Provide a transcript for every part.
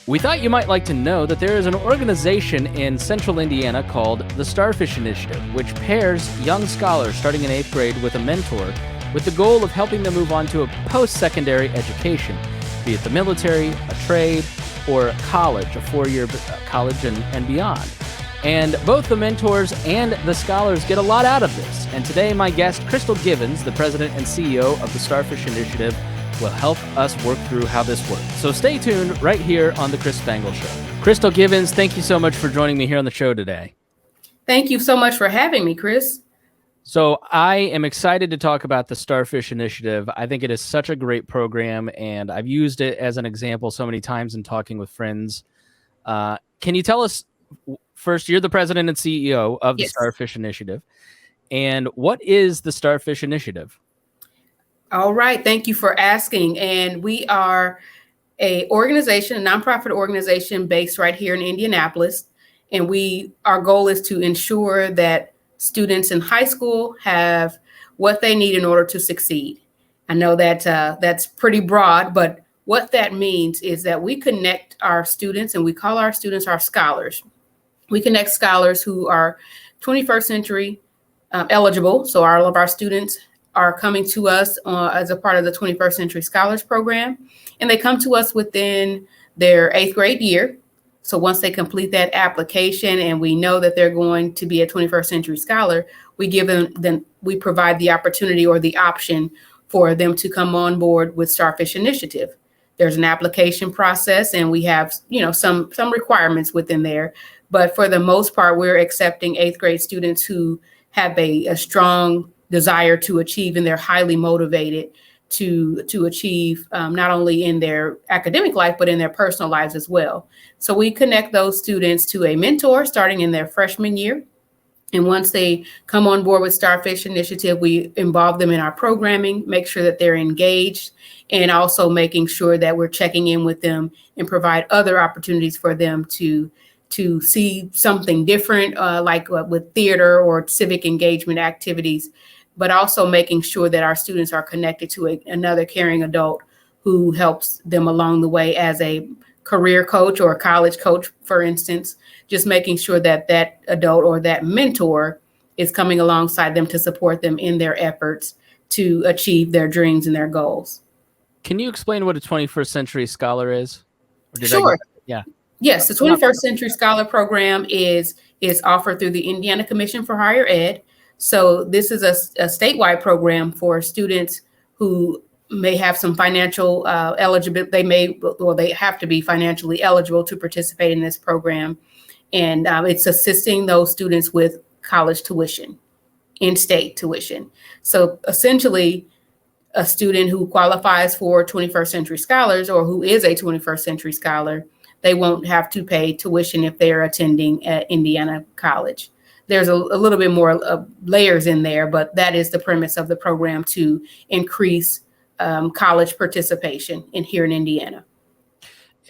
We thought you might like to know that there is an organization in central Indiana called the Starfish Initiative, which pairs young scholars starting in 8th grade with a mentor with the goal of helping them move on to a post-secondary education, be it the military, a trade, or college, a 4-year college and beyond. And both the mentors and the scholars get a lot out of this. And today, my guest, Crystal Givens, the president and CEO of the Starfish Initiative, will help us work through how this works. So stay tuned right here on the Chris Spangle Show. Crystal Givens, thank you so much for joining me here on the show today. Thank you so much for having me, Chris. So I am excited to talk about the Starfish Initiative. I think it is such a great program, and I've used it as an example so many times in talking with friends. Can you tell us, first, you're the president and CEO of the Starfish Initiative, and what is the Starfish Initiative? All right. Thank you for asking. And we are a nonprofit organization based right here in Indianapolis. And our goal is to ensure that students in high school have what they need in order to succeed. I know that that's pretty broad, but what that means is that we connect our students, and we call our students our scholars. We connect scholars who are 21st century eligible. So all of our students are coming to us as a part of the 21st Century Scholars Program. And they come to us within their 8th grade year. So once they complete that application and we know that they're going to be a 21st Century Scholar, we provide the opportunity or the option for them to come on board with Starfish Initiative. There's an application process, and we have, some requirements within there. But for the most part, we're accepting 8th grade students who have a strong desire to achieve, and they're highly motivated to achieve not only in their academic life, but in their personal lives as well. So we connect those students to a mentor starting in their freshman year. And once they come on board with Starfish Initiative, we involve them in our programming, make sure that they're engaged, and also making sure that we're checking in with them and provide other opportunities for them to see something different, like with theater or civic engagement activities, but also making sure that our students are connected to another caring adult who helps them along the way as a career coach or a college coach, for instance, just making sure that that adult or that mentor is coming alongside them to support them in their efforts to achieve their dreams and their goals. Can you explain what a 21st Century Scholar is? Sure. Yeah. Yes, the 21st Century Scholar Program is offered through the Indiana Commission for Higher Ed. So this is a statewide program for students who may have some financial eligibility. They have to be financially eligible to participate in this program. And it's assisting those students with college tuition, in-state tuition. So essentially, a student who qualifies for 21st Century Scholars, or who is a 21st Century Scholar, they won't have to pay tuition if they're attending at Indiana College. There's a little bit more layers in there, but that is the premise of the program, to increase college participation here in Indiana.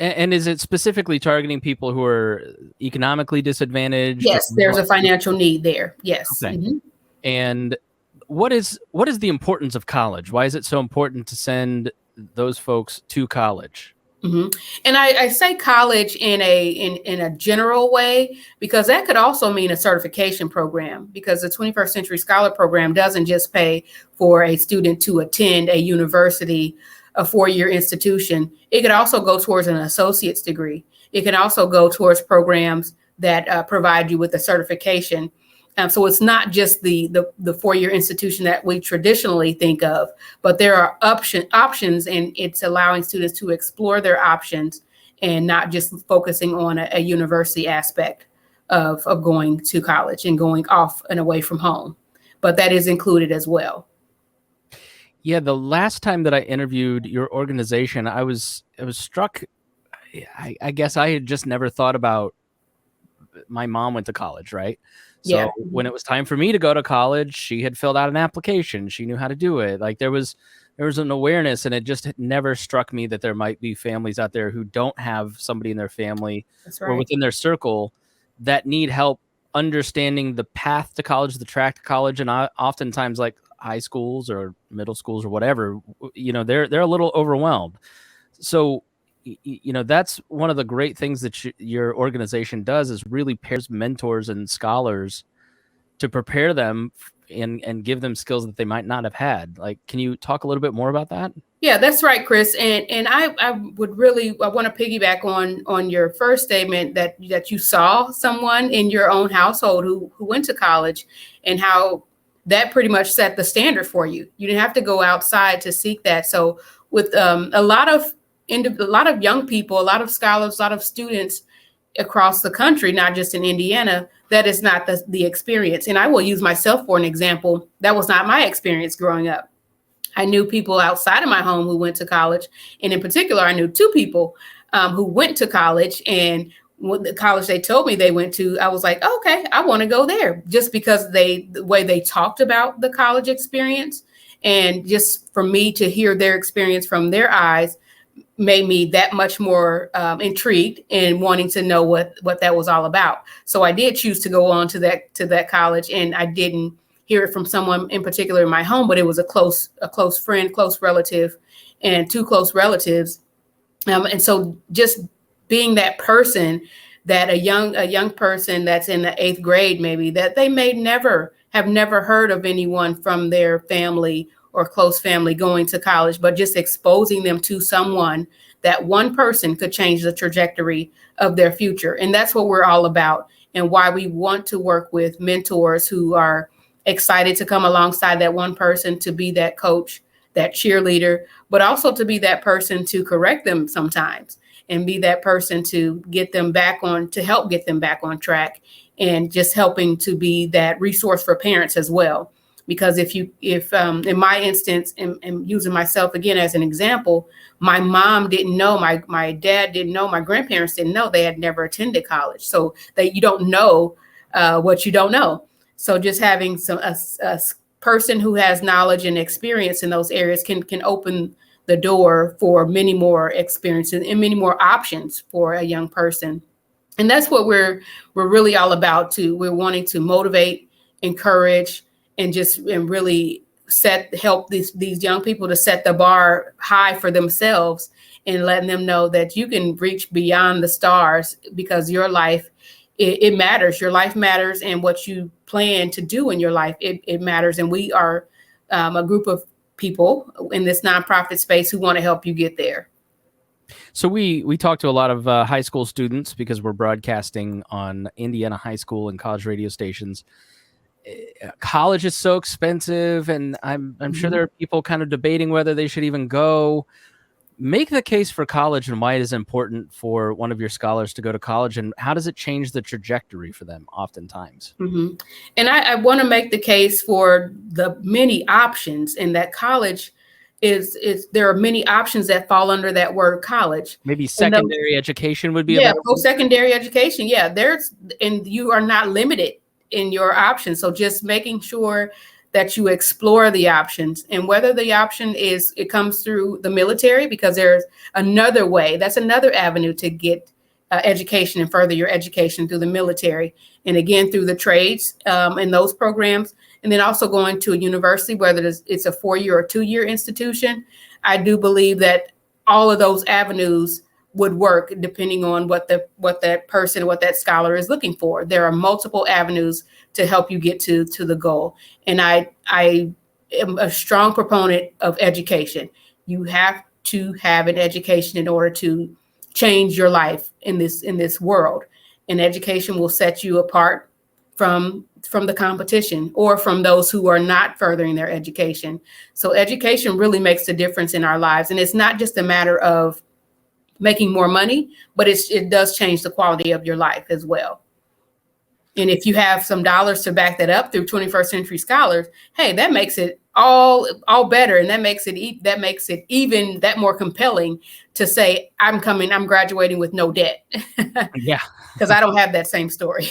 And is it specifically targeting people who are economically disadvantaged? Yes, there's a financial need there. Yes. Okay. Mm-hmm. And what is the importance of college? Why is it so important to send those folks to college? Mm-hmm. And I say college in a general way, because that could also mean a certification program, because the 21st Century Scholar Program doesn't just pay for a student to attend a university, a 4-year institution. It could also go towards an associate's degree. It can also go towards programs that provide you with a certification. So it's not just the 4-year institution that we traditionally think of, but there are options, and it's allowing students to explore their options and not just focusing on a university aspect of going to college and going off and away from home. But that is included as well. Yeah, the last time that I interviewed your organization, I was struck. I guess I had just never thought about, my mom went to college, right? So when it was time for me to go to college, she had filled out an application. She knew how to do it. Like there was an awareness, and it just never struck me that there might be families out there who don't have somebody in their family or within their circle that need help understanding the path to college, the track to college. And oftentimes, like high schools or middle schools or whatever, they're a little overwhelmed. So that's one of the great things that your organization does, is really pairs mentors and scholars to prepare them and give them skills that they might not have had. Like, can you talk a little bit more about that? Yeah, that's right, Chris. And I would really, I want to piggyback on your first statement that you saw someone in your own household who went to college, and how that pretty much set the standard for you. You didn't have to go outside to seek that. So with a lot of young people, a lot of scholars, a lot of students across the country, not just in Indiana, that is not the experience. And I will use myself for an example. That was not my experience growing up. I knew people outside of my home who went to college. And in particular, I knew two people who went to college. And the college they told me they went to, I was like, oh, okay, I want to go there, just because the way they talked about the college experience, and just for me to hear their experience from their eyes made me that much more intrigued and wanting to know what that was all about. So I did choose to go on to that college, and I didn't hear it from someone in particular in my home, but it was a close friend, close relative, and two close relatives. And so just being that person, that a young person that's in the 8th grade, maybe, that they may have never heard of anyone from their family or close family going to college, but just exposing them to someone, that one person could change the trajectory of their future. And that's what we're all about, and why we want to work with mentors who are excited to come alongside that one person, to be that coach, that cheerleader, but also to be that person to correct them sometimes, and be that person to help get them back on track, and just helping to be that resource for parents as well. Because if in my instance, and using myself again as an example, my mom didn't know, my dad didn't know, my grandparents didn't know, they had never attended college. So that you don't know what you don't know. So just having a person who has knowledge and experience in those areas can open the door for many more experiences and many more options for a young person. And that's what we're really all about too. We're wanting to motivate, encourage, and really help these young people to set the bar high for themselves, and letting them know that you can reach beyond the stars, because your life, it matters. Your life matters, and what you plan to do in your life, it matters. And we are a group of people in this nonprofit space who want to help you get there. So we talk to a lot of high school students, because we're broadcasting on Indiana high school and college radio stations. College is so expensive, and I'm sure there are people kind of debating whether they should even go. Make the case for college and why it is important for one of your scholars to go to college, and how does it change the trajectory for them oftentimes? Mm-hmm. And I want to make the case for the many options, and that college is there are many options that fall under that word college. Maybe secondary education would be post-secondary education. Yeah, and you are not limited in your options. So just making sure that you explore the options, and whether the option it comes through the military, because there's another way. That's another avenue to get education and further your education, through the military, and again through the trades and those programs, and then also going to a university, whether it's a 4-year or 2-year institution. I do believe that all of those avenues would work depending on what that scholar is looking for. There are multiple avenues to help you get to the goal. And I am a strong proponent of education. You have to have an education in order to change your life in this world. And education will set you apart from the competition, or from those who are not furthering their education. So education really makes a difference in our lives. And it's not just a matter of making more money, but it does change the quality of your life as well. And if you have some dollars to back that up through 21st Century Scholars, hey, that makes it all better, and that makes it even that more compelling to say, I'm graduating with no debt. Yeah, because I don't have that same story.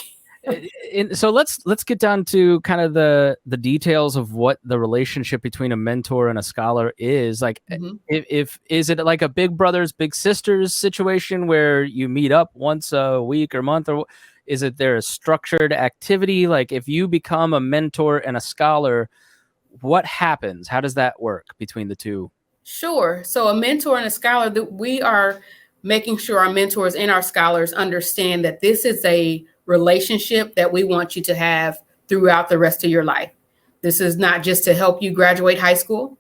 So let's get down to kind of the details of what the relationship between a mentor and a scholar is. Like, if is it like a big brothers big sisters situation where you meet up once a week or month, or is it there a structured activity? Like, if you become a mentor and a scholar, what happens? How does that work between the two? Sure. So a mentor and a scholar, we are making sure our mentors and our scholars understand that this is a relationship that we want you to have throughout the rest of your life. This is not just to help you graduate high school.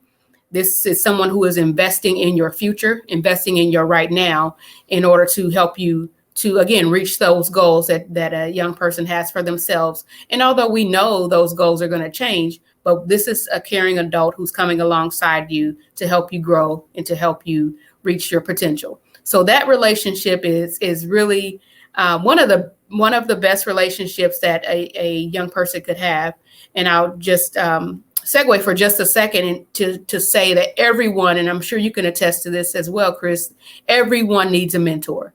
This is someone who is investing in your future, investing in your right now in order to help you to, again, reach those goals that a young person has for themselves. And although we know those goals are going to change, but this is a caring adult who's coming alongside you to help you grow and to help you reach your potential. So that relationship is really one of the best relationships that a young person could have. And I'll just segue for just a second to say that everyone, and I'm sure you can attest to this as well, Chris, everyone needs a mentor.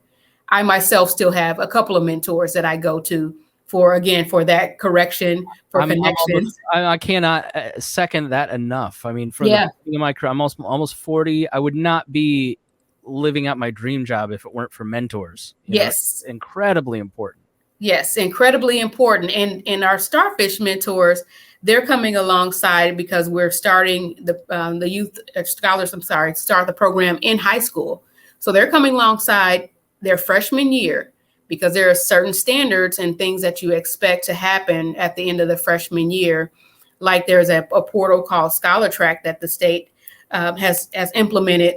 I myself still have a couple of mentors that I go to for that correction, for connection. I cannot second that enough. I mean, for the beginning of my career, I'm almost 40. I would not be living out my dream job if it weren't for mentors. Yes. It's incredibly important. Yes, incredibly important. And our Starfish mentors, they're coming alongside because we're starting the youth scholars, start the program in high school. So they're coming alongside their freshman year because there are certain standards and things that you expect to happen at the end of the freshman year. Like there's a portal called ScholarTrack that the state has implemented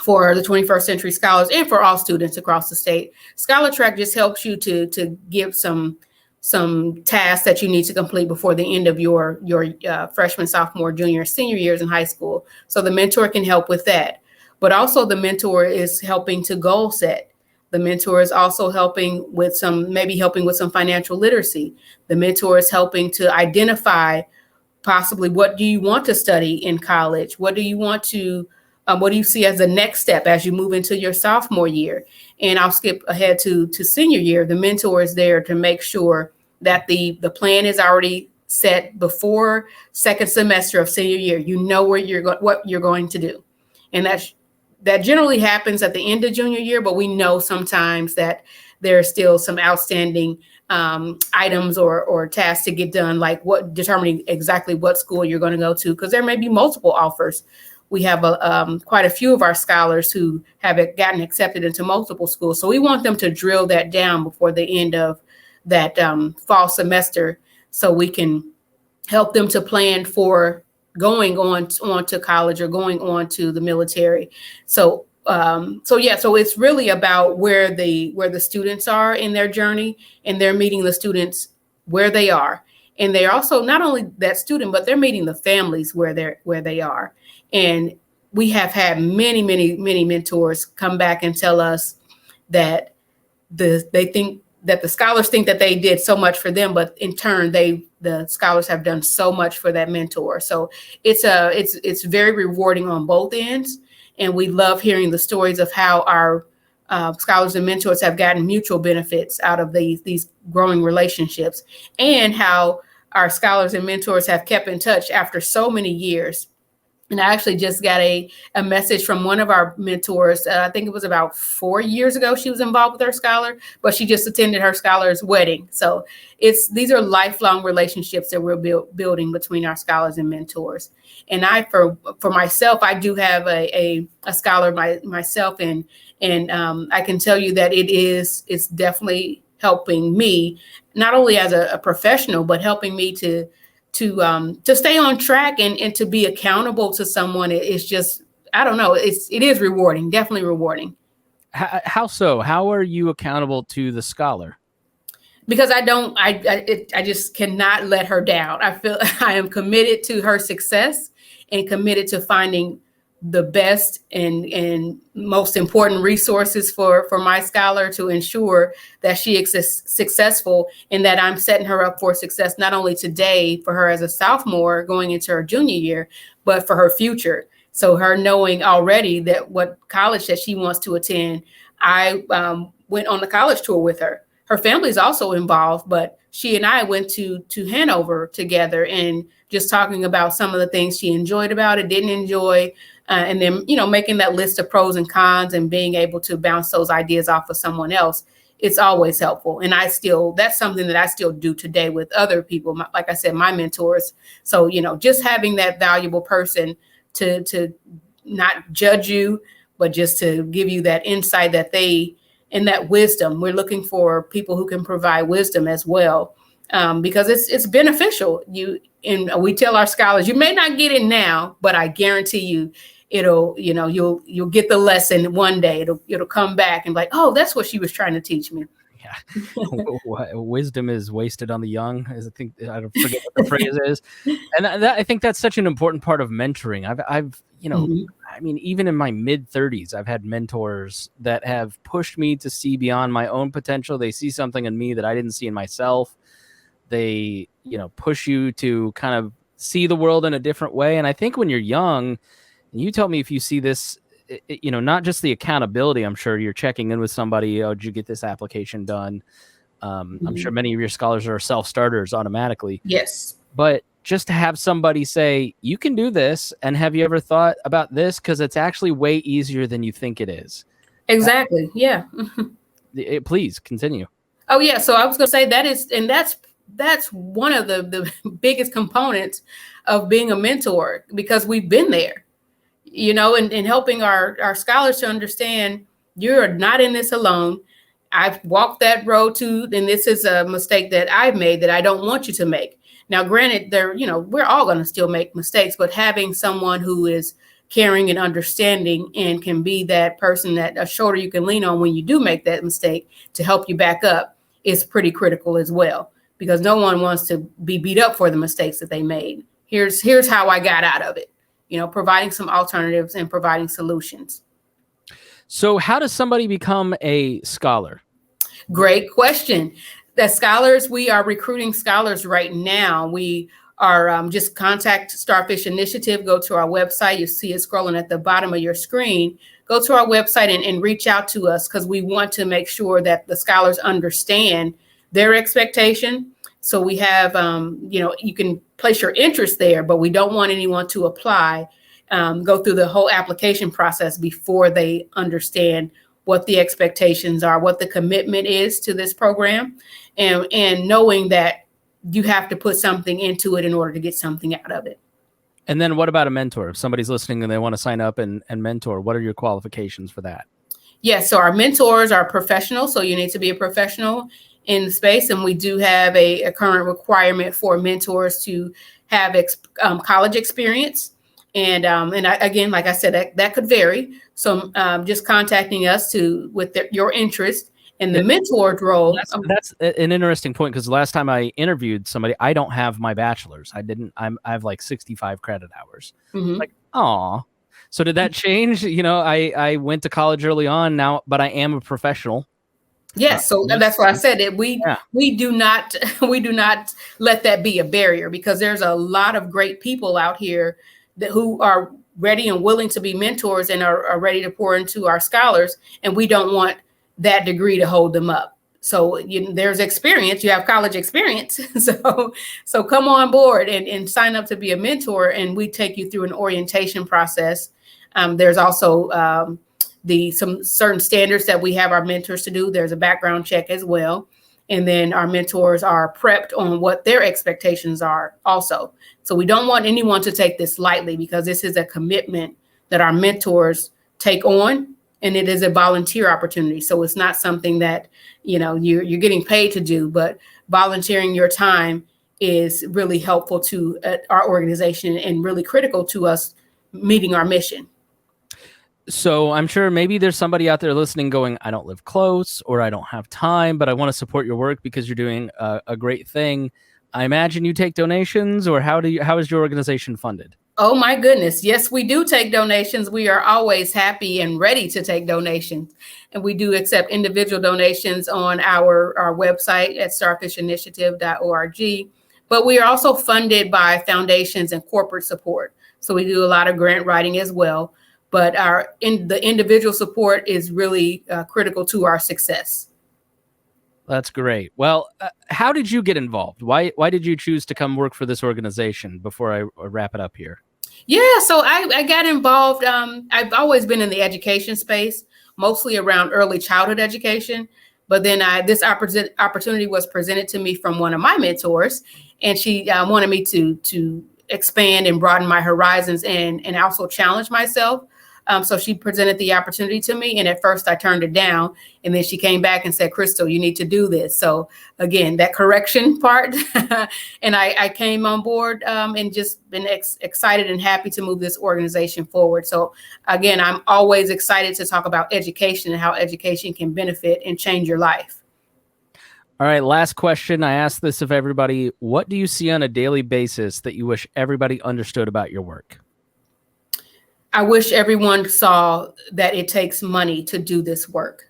for the 21st century scholars and for all students across the state. ScholarTrack just helps you to give some tasks that you need to complete before the end of your freshman, sophomore, junior, senior years in high school. So the mentor can help with that. But also the mentor is helping to goal set. The mentor is also helping with some financial literacy. The mentor is helping to identify possibly what do you want to study in college? What do you want to what do you see as the next step as you move into your sophomore year? And I'll skip ahead to senior year. The mentor is there to make sure that the plan is already set before second semester of senior year. You know what you're going to do. And that generally happens at the end of junior year, but we know sometimes that there are still some outstanding items or tasks to get done, like determining exactly what school you're going to go to, because there may be multiple offers. We have quite a few of our scholars who have gotten accepted into multiple schools. So we want them to drill that down before the end of that fall semester so we can help them to plan for going on to college or going on to the military. So it's really about where the students are in their journey, and they're meeting the students where they are. And they're also not only that student, but they're meeting the families where they are. And we have had many, many, many mentors come back and tell us that they think that the scholars think that they did so much for them, but in turn, the scholars have done so much for that mentor. So it's very rewarding on both ends. And we love hearing the stories of how our scholars and mentors have gotten mutual benefits out of these growing relationships, and how our scholars and mentors have kept in touch after so many years. And I actually just got a message from one of our mentors. I think it was about 4 years ago. She was involved with her scholar, but she just attended her scholar's wedding. So these are lifelong relationships that we're building between our scholars and mentors. And for myself, I do have a scholar myself, and I can tell you that it's definitely helping me, not only as a professional, but helping me to stay on track and to be accountable to someone. It's just, I don't know, it is rewarding, definitely rewarding. How so? How are you accountable to the scholar? Because I just cannot let her down. I feel I am committed to her success and committed to finding the best and most important resources for my scholar to ensure that she is successful, and that I'm setting her up for success, not only today for her as a sophomore going into her junior year, but for her future. So her knowing already that what college that she wants to attend, I went on the college tour with her. Her family is also involved, but she and I went to Hanover together, and just talking about some of the things she enjoyed about it, didn't enjoy, and then, making that list of pros and cons and being able to bounce those ideas off of someone else. It's always helpful. And that's something that I still do today with other people. Like I said, my mentors. So, just having that valuable person to not judge you, but just to give you that insight that and that wisdom. We're looking for people who can provide wisdom as well, because it's beneficial. We tell our scholars, you may not get it now, but I guarantee you, you'll get the lesson one day. It'll come back and like, oh, that's what she was trying to teach me. Yeah. Wisdom is wasted on the young. I forget what the phrase is. And I think that's such an important part of mentoring. I've I mean, even in my mid 30s, I've had mentors that have pushed me to see beyond my own potential. They see something in me that I didn't see in myself. They, push you to kind of see the world in a different way. And I think when you're young, and you tell me if you see this, not just the accountability. I'm sure you're checking in with somebody. Oh, did you get this application done? I'm sure many of your scholars are self-starters automatically. Yes. But just to have somebody say, you can do this, and have you ever thought about this? Because it's actually way easier than you think it is. Exactly. Yeah. Please continue. Oh, yeah. So I was going to say that's one of the biggest components of being a mentor, because we've been there, and helping our scholars to understand you're not in this alone. I've walked that road too, and this is a mistake that I've made that I don't want you to make. Now, granted, we're all going to still make mistakes, but having someone who is caring and understanding and can be that person, that a shoulder you can lean on when you do make that mistake to help you back up, is pretty critical as well, because no one wants to be beat up for the mistakes that they made. Here's how I got out of it, providing some alternatives and providing solutions. So how does somebody become a scholar? Great question. The scholars, we are recruiting scholars right now. We are just contact Starfish Initiative. Go to our website. You see it scrolling at the bottom of your screen. Go to our website and reach out to us, because we want to make sure that the scholars understand their expectation. So we have, you can place your interest there, but we don't want anyone to apply, go through the whole application process before they understand what the expectations are, what the commitment is to this program, and knowing that you have to put something into it in order to get something out of it. And then what about a mentor? If somebody's listening and they want to sign up and mentor, what are your qualifications for that? Yes, so our mentors are professionals, so you need to be a professional in the space, and we do have a current requirement for mentors to have college experience. And again, like I said, that could vary. So just contacting us with your interest in the mentor role. That's an interesting point, because the last time I interviewed somebody, I don't have my bachelor's. I have like 65 credit hours. Like, aw. So did that change? I went to college early on now, but I am a professional. Yes, so that's why I said it. We do not let that be a barrier, because there's a lot of great people out here who are ready and willing to be mentors and are ready to pour into our scholars, and we don't want that degree to hold them up. So there's experience, you have college experience, so come on board and sign up to be a mentor, and we take you through an orientation process. There's also some certain standards that we have our mentors to do. There's a background check as well. And then our mentors are prepped on what their expectations are also. So we don't want anyone to take this lightly, because this is a commitment that our mentors take on, and it is a volunteer opportunity. So it's not something that, you're getting paid to do, but volunteering your time is really helpful to our organization and really critical to us meeting our mission. So I'm sure maybe there's somebody out there listening going, I don't live close, or I don't have time, but I want to support your work because you're doing a great thing. I imagine you take donations, or how is your organization funded? Oh my goodness. Yes, we do take donations. We are always happy and ready to take donations. And we do accept individual donations on our website at starfishinitiative.org. But we are also funded by foundations and corporate support. So we do a lot of grant writing as well. But the individual support is really critical to our success. That's great. Well, how did you get involved? Why did you choose to come work for this organization? Before I wrap it up here. Yeah, so I got involved. I've always been in the education space, mostly around early childhood education. But then this opportunity was presented to me from one of my mentors, and she wanted me to expand and broaden my horizons and also challenge myself. So she presented the opportunity to me, and at first I turned it down, and then she came back and said, Crystal, you need to do this. So again, that correction part, and I came on board and just been excited and happy to move this organization forward. So again, I'm always excited to talk about education and how education can benefit and change your life. All right, last question. I ask this of everybody. What do you see on a daily basis that you wish everybody understood about your work? I wish everyone saw that it takes money to do this work.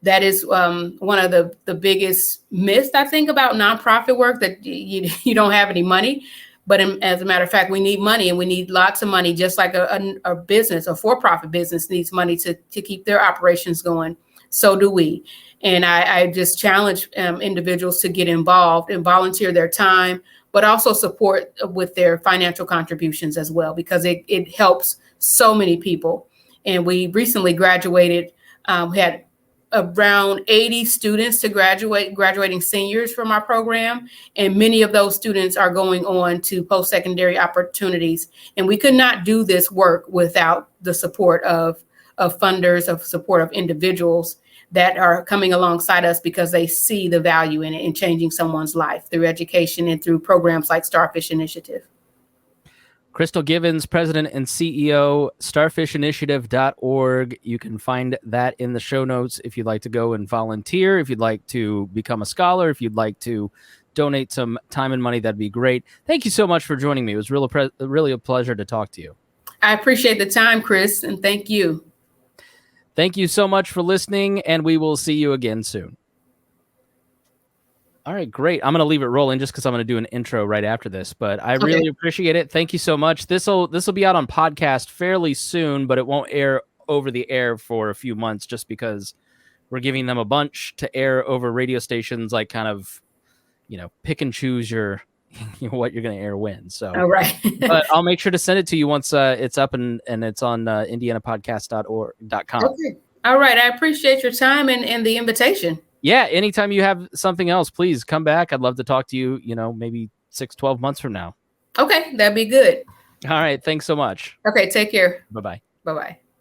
That is one of the biggest myths, I think, about nonprofit work, that you don't have any money. But as a matter of fact, we need money, and we need lots of money, just like a business, a for-profit business needs money to keep their operations going. So do we. And I just challenge individuals to get involved and volunteer their time, but also support with their financial contributions as well, because it helps so many people. And we recently graduated, we had around 80 students to graduating seniors from our program. And many of those students are going on to post-secondary opportunities. And we could not do this work without the support of funders, of support of individuals that are coming alongside us because they see the value in it, in changing someone's life through education and through programs like Starfish Initiative. Crystal Givens, President and CEO, starfishinitiative.org. You can find that in the show notes if you'd like to go and volunteer, if you'd like to become a scholar, if you'd like to donate some time and money, that'd be great. Thank you so much for joining me. It was really a pleasure to talk to you. I appreciate the time, Chris, and thank you. Thank you so much for listening, and we will see you again soon. All right, great. I'm going to leave it rolling just because I'm going to do an intro right after this, but I really appreciate it. Thank you so much. This will be out on podcast fairly soon, but it won't air over the air for a few months just because we're giving them a bunch to air over radio stations, like kind of, pick and choose your what you're going to air when. So, all right. But I'll make sure to send it to you once it's up and it's on indianapodcast.com. Okay. All right. I appreciate your time and the invitation. Yeah. Anytime you have something else, please come back. I'd love to talk to you, maybe 6-12 months from now. Okay. That'd be good. All right. Thanks so much. Okay. Take care. Bye-bye. Bye-bye.